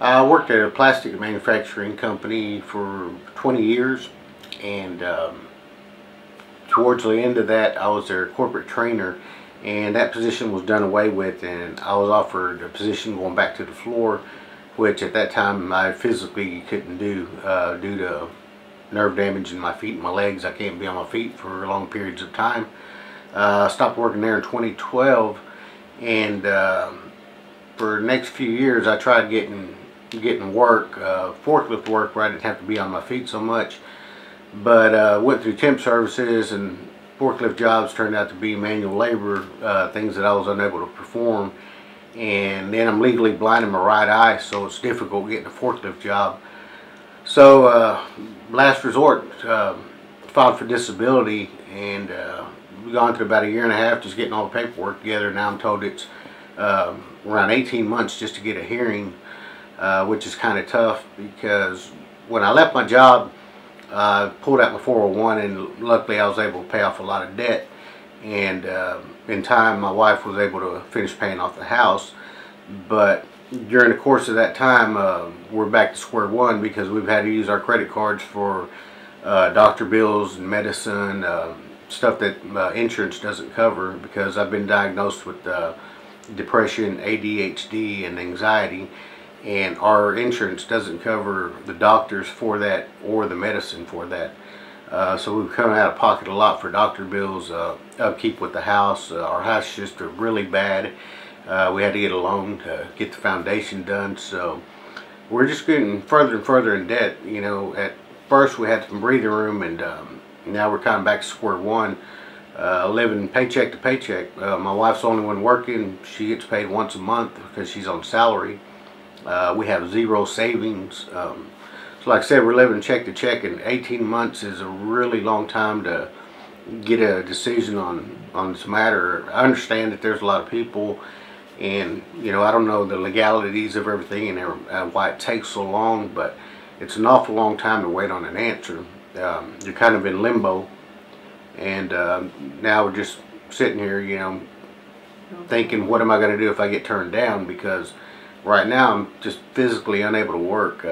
I worked at a plastic manufacturing company for 20 years, and towards the end of that I was their corporate trainer, and that position was done away with, and I was offered a position going back to the floor, which at that time I physically couldn't do due to nerve damage in my feet and my legs. I can't be on my feet for long periods of time. I stopped working there in 2012, and for the next few years I tried getting work, forklift work, where I didn't have to be on my feet so much, but went through temp services, and forklift jobs turned out to be manual labor, things that I was unable to perform. And then I'm legally blind in my right eye, so it's difficult getting a forklift job. So last resort, filed for disability, and we've gone through about a year and a half just getting all the paperwork together. Now I'm told it's around 18 months just to get a hearing, which is kind of tough, because when I left my job, I pulled out my 401, and luckily I was able to pay off a lot of debt, and in time my wife was able to finish paying off the house. But during the course of that time, we're back to square one, because we've had to use our credit cards for doctor bills and medicine, stuff that insurance doesn't cover, because I've been diagnosed with depression, ADHD, and anxiety, and our insurance doesn't cover the doctors for that or the medicine for that. So we've come out of pocket a lot for doctor bills, upkeep with the house. Our house is just really bad. We had to get a loan to get the foundation done, so we're just getting further and further in debt. You know, at first we had some breathing room, and now we're kind of back to square one, living paycheck to paycheck. My wife's the only one working. She gets paid once a month because she's on salary. We have zero savings. So like I said, we're living check to check, and 18 months is a really long time to get a decision on this matter. I understand that there's a lot of people, and you know, I don't know the legalities of everything and why it takes so long, but it's an awful long time to wait on an answer. You're kind of in limbo, and now we're just sitting here, you know, thinking, what am I going to do if I get turned down? Because right now I'm just physically unable to work.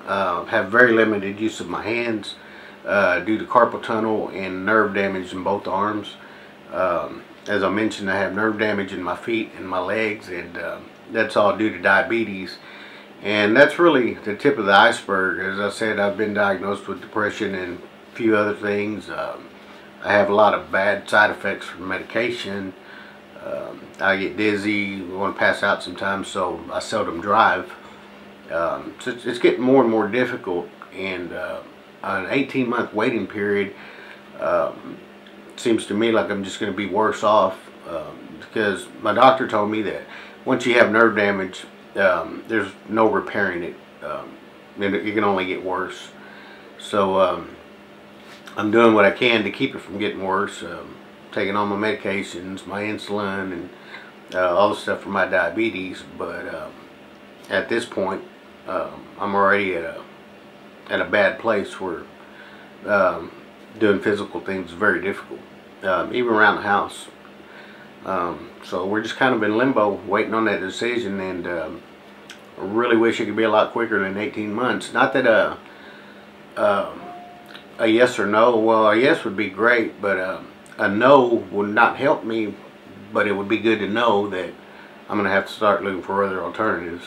Have very limited use of my hands due to carpal tunnel and nerve damage in both arms. As I mentioned, I have nerve damage in my feet and my legs, and that's all due to diabetes. And that's really the tip of the iceberg. As I said, I've been diagnosed with depression and a few other things. I have a lot of bad side effects from medication. I get dizzy, want to pass out sometimes, so I seldom drive. So it's getting more and more difficult, and an 18-month waiting period seems to me like I'm just going to be worse off, because my doctor told me that once you have nerve damage, there's no repairing it. It can only get worse. So I'm doing what I can to keep it from getting worse, taking all my medications, my insulin, and all the stuff for my diabetes. But at this point, I'm already at a bad place where doing physical things is very difficult, even around the house. So we're just kind of in limbo, waiting on that decision, and I really wish it could be a lot quicker than 18 months. Not that a yes or no, well, a yes would be great, but a no would not help me, but it would be good to know that I'm going to have to start looking for other alternatives.